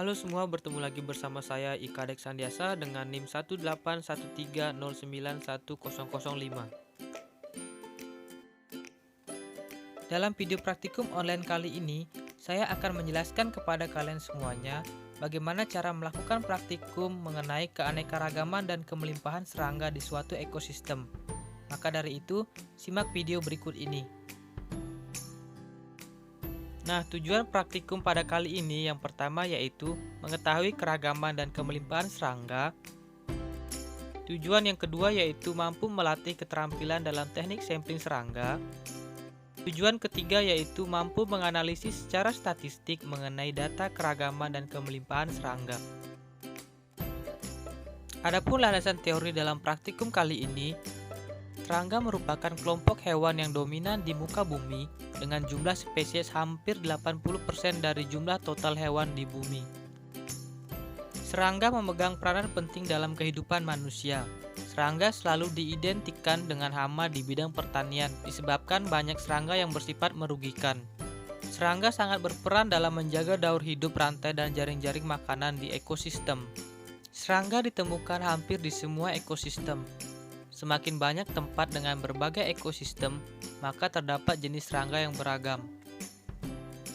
Halo semua, bertemu lagi bersama saya Ika Dek Sandiasa dengan NIM 181309105. Dalam video praktikum online kali ini, saya akan menjelaskan kepada kalian semuanya bagaimana cara melakukan praktikum mengenai keanekaragaman dan kemelimpahan serangga di suatu ekosistem. Maka dari itu, simak video berikut ini. Nah, tujuan praktikum pada kali ini yang pertama yaitu mengetahui keragaman dan kemelimpahan serangga. Tujuan yang kedua yaitu mampu melatih keterampilan dalam teknik sampling serangga. Tujuan ketiga yaitu mampu menganalisis secara statistik mengenai data keragaman dan kemelimpahan serangga. Adapun landasan teori dalam praktikum kali ini, serangga merupakan kelompok hewan yang dominan di muka bumi dengan jumlah spesies hampir 80% dari jumlah total hewan di bumi. Serangga memegang peranan penting dalam kehidupan manusia. Serangga selalu diidentikan dengan hama di bidang pertanian disebabkan banyak serangga yang bersifat merugikan. Serangga sangat berperan dalam menjaga daur hidup rantai dan jaring-jaring makanan di ekosistem. Serangga ditemukan hampir di semua ekosistem. Semakin banyak tempat dengan berbagai ekosistem, maka terdapat jenis serangga yang beragam.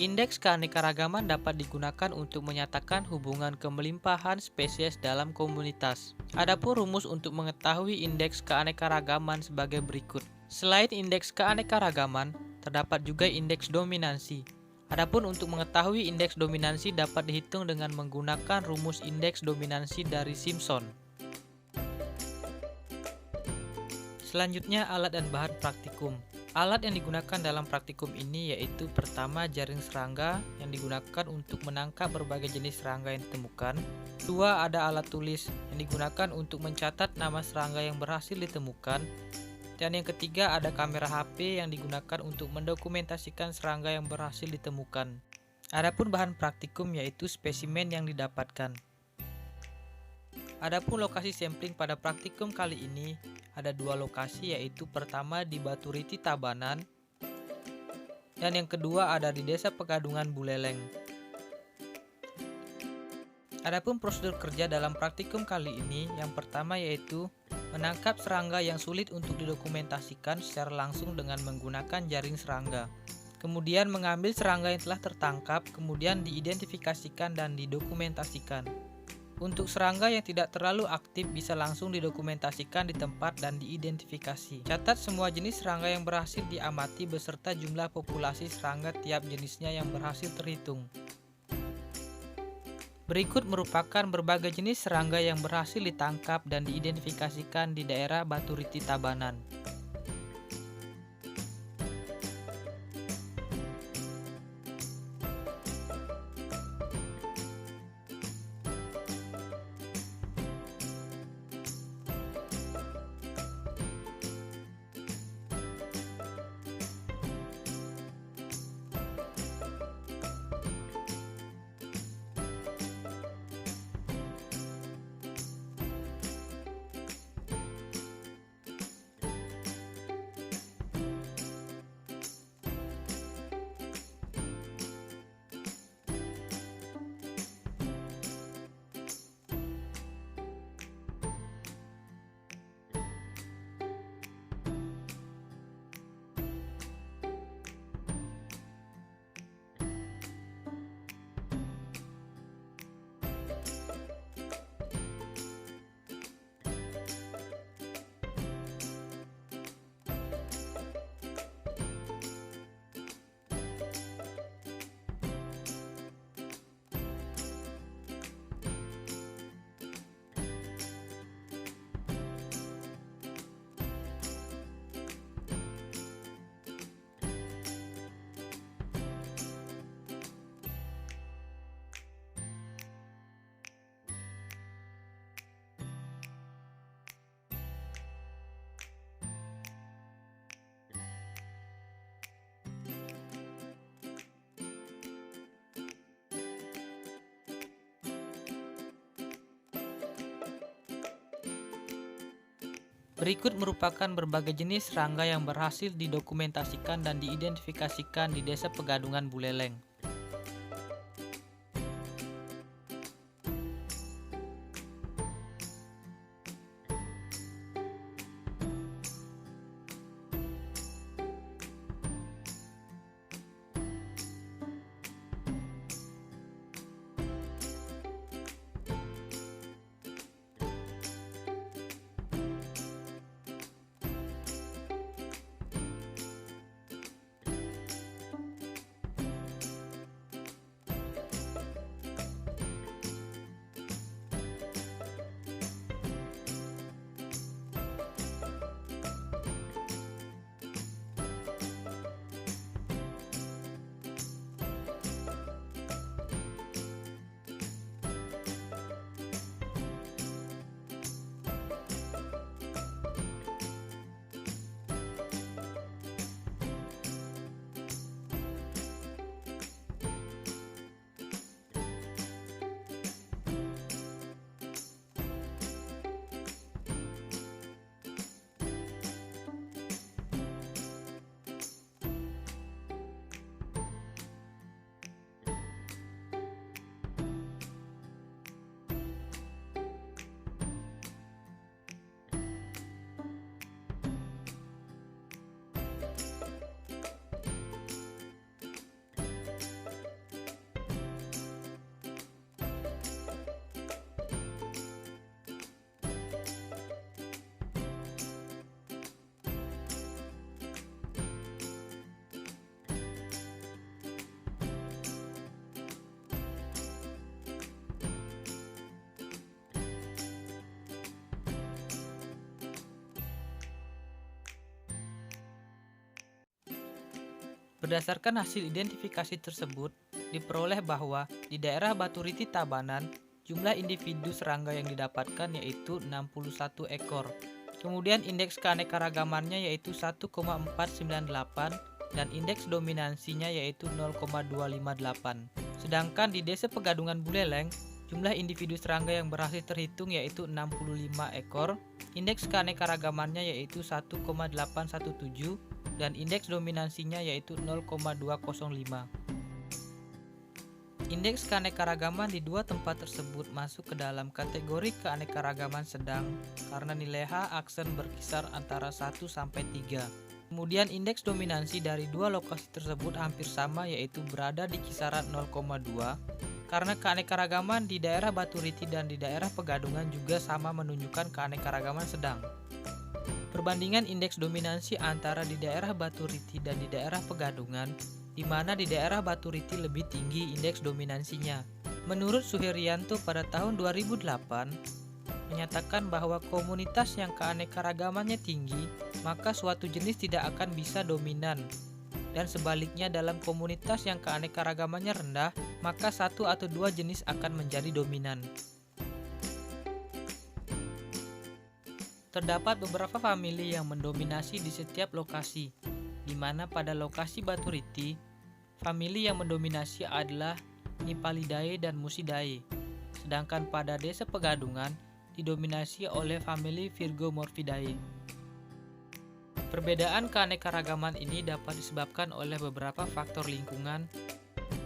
Indeks keanekaragaman dapat digunakan untuk menyatakan hubungan kemelimpahan spesies dalam komunitas. Adapun rumus untuk mengetahui indeks keanekaragaman sebagai berikut. Selain indeks keanekaragaman, terdapat juga indeks dominansi. Adapun untuk mengetahui indeks dominansi dapat dihitung dengan menggunakan rumus indeks dominansi dari Simpson. Selanjutnya, alat dan bahan praktikum. Alat yang digunakan dalam praktikum ini yaitu pertama jaring serangga yang digunakan untuk menangkap berbagai jenis serangga yang ditemukan. Kedua, ada alat tulis yang digunakan untuk mencatat nama serangga yang berhasil ditemukan. Dan yang ketiga, ada kamera HP yang digunakan untuk mendokumentasikan serangga yang berhasil ditemukan. Adapun bahan praktikum yaitu spesimen yang didapatkan. Adapun lokasi sampling pada praktikum kali ini ada dua lokasi, yaitu pertama di Baturiti Tabanan dan yang kedua ada di Desa Pegadungan Buleleng. Adapun prosedur kerja dalam praktikum kali ini yang pertama yaitu menangkap serangga yang sulit untuk didokumentasikan secara langsung dengan menggunakan jaring serangga. Kemudian mengambil serangga yang telah tertangkap, kemudian diidentifikasikan dan didokumentasikan. Untuk serangga yang tidak terlalu aktif bisa langsung didokumentasikan di tempat dan diidentifikasi. Catat semua jenis serangga yang berhasil diamati beserta jumlah populasi serangga tiap jenisnya yang berhasil terhitung. Berikut merupakan berbagai jenis serangga yang berhasil ditangkap dan diidentifikasikan di daerah Baturiti Tabanan. Berikut merupakan berbagai jenis serangga yang berhasil didokumentasikan dan diidentifikasikan di Desa Pegadungan Buleleng. Berdasarkan hasil identifikasi tersebut, diperoleh bahwa di daerah Baturiti Tabanan, jumlah individu serangga yang didapatkan yaitu 61 ekor. Kemudian indeks keanekaragamannya yaitu 1,498 dan indeks dominansinya yaitu 0,258. Sedangkan di Desa Pegadungan Buleleng, jumlah individu serangga yang berhasil terhitung yaitu 65 ekor, indeks keanekaragamannya yaitu 1,817 dan indeks dominansinya yaitu 0,205. Indeks keanekaragaman di dua tempat tersebut masuk ke dalam kategori keanekaragaman sedang karena nilai H aksen berkisar antara 1 sampai 3. Kemudian indeks dominansi dari dua lokasi tersebut hampir sama yaitu berada di kisaran 0,2 karena keanekaragaman di daerah Baturiti dan di daerah Pegadungan juga sama menunjukkan keanekaragaman sedang. Perbandingan indeks dominansi antara di daerah Baturiti dan di daerah Pegadungan, di mana di daerah Baturiti lebih tinggi indeks dominansinya. Menurut Suherianto pada tahun 2008, menyatakan bahwa komunitas yang keanekaragamannya tinggi, maka suatu jenis tidak akan bisa dominan. Dan sebaliknya dalam komunitas yang keanekaragamannya rendah, maka satu atau dua jenis akan menjadi dominan. Terdapat beberapa famili yang mendominasi di setiap lokasi, di mana pada lokasi Baturiti, famili yang mendominasi adalah Nipalidae dan Musidae. Sedangkan pada Desa Pegadungan, didominasi oleh famili Virgomorphidae. Perbedaan keanekaragaman ini dapat disebabkan oleh beberapa faktor lingkungan.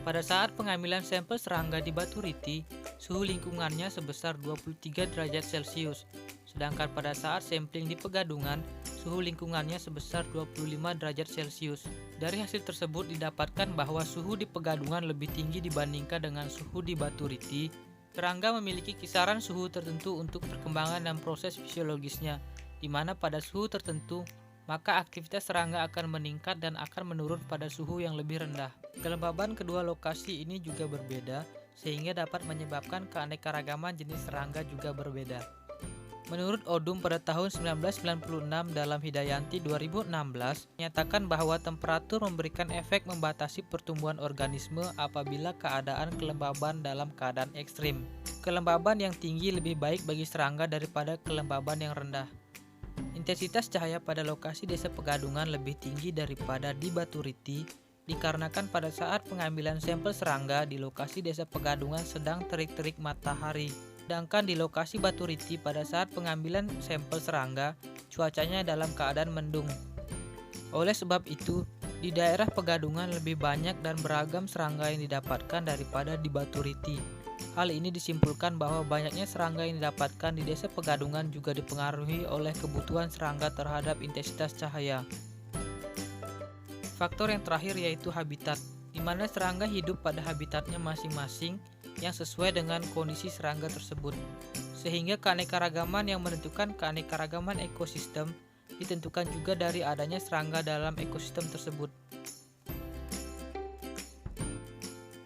Pada saat pengambilan sampel serangga di Baturiti, suhu lingkungannya sebesar 23 derajat Celcius, sedangkan pada saat sampling di Pegadungan, suhu lingkungannya sebesar 25 derajat Celcius. Dari hasil tersebut didapatkan bahwa suhu di Pegadungan lebih tinggi dibandingkan dengan suhu di Baturiti. Serangga memiliki kisaran suhu tertentu untuk perkembangan dan proses fisiologisnya, di mana pada suhu tertentu, maka aktivitas serangga akan meningkat dan akan menurun pada suhu yang lebih rendah. Kelembaban kedua lokasi ini juga berbeda, sehingga dapat menyebabkan keanekaragaman jenis serangga juga berbeda. Menurut Odum pada tahun 1996 dalam Hidayanti 2016, menyatakan bahwa temperatur memberikan efek membatasi pertumbuhan organisme apabila keadaan kelembaban dalam keadaan ekstrim. Kelembaban yang tinggi lebih baik bagi serangga daripada kelembaban yang rendah. Intensitas cahaya pada lokasi Desa Pegadungan lebih tinggi daripada di Baturiti, dikarenakan pada saat pengambilan sampel serangga di lokasi Desa Pegadungan sedang terik-terik matahari. Sedangkan di lokasi Baturiti pada saat pengambilan sampel serangga, cuacanya dalam keadaan mendung. Oleh sebab itu, di daerah Pegadungan lebih banyak dan beragam serangga yang didapatkan daripada di Baturiti. Hal ini disimpulkan bahwa banyaknya serangga yang didapatkan di Desa Pegadungan juga dipengaruhi oleh kebutuhan serangga terhadap intensitas cahaya. Faktor yang terakhir yaitu habitat, di mana serangga hidup pada habitatnya masing-masing yang sesuai dengan kondisi serangga tersebut, sehingga keanekaragaman yang menentukan keanekaragaman ekosistem ditentukan juga dari adanya serangga dalam ekosistem tersebut.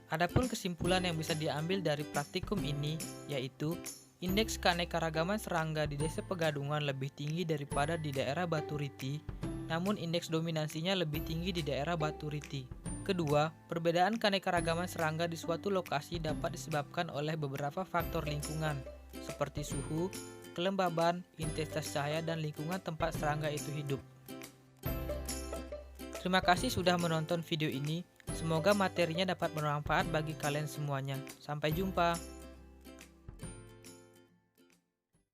Adapun kesimpulan yang bisa diambil dari praktikum ini yaitu indeks keanekaragaman serangga di Desa Pegadungan lebih tinggi daripada di daerah Baturiti, namun indeks dominansinya lebih tinggi di daerah Baturiti. Kedua, perbedaan keanekaragaman serangga di suatu lokasi dapat disebabkan oleh beberapa faktor lingkungan, seperti suhu, kelembaban, intensitas cahaya, dan lingkungan tempat serangga itu hidup. Terima kasih sudah menonton video ini. Semoga materinya dapat bermanfaat bagi kalian semuanya. Sampai jumpa.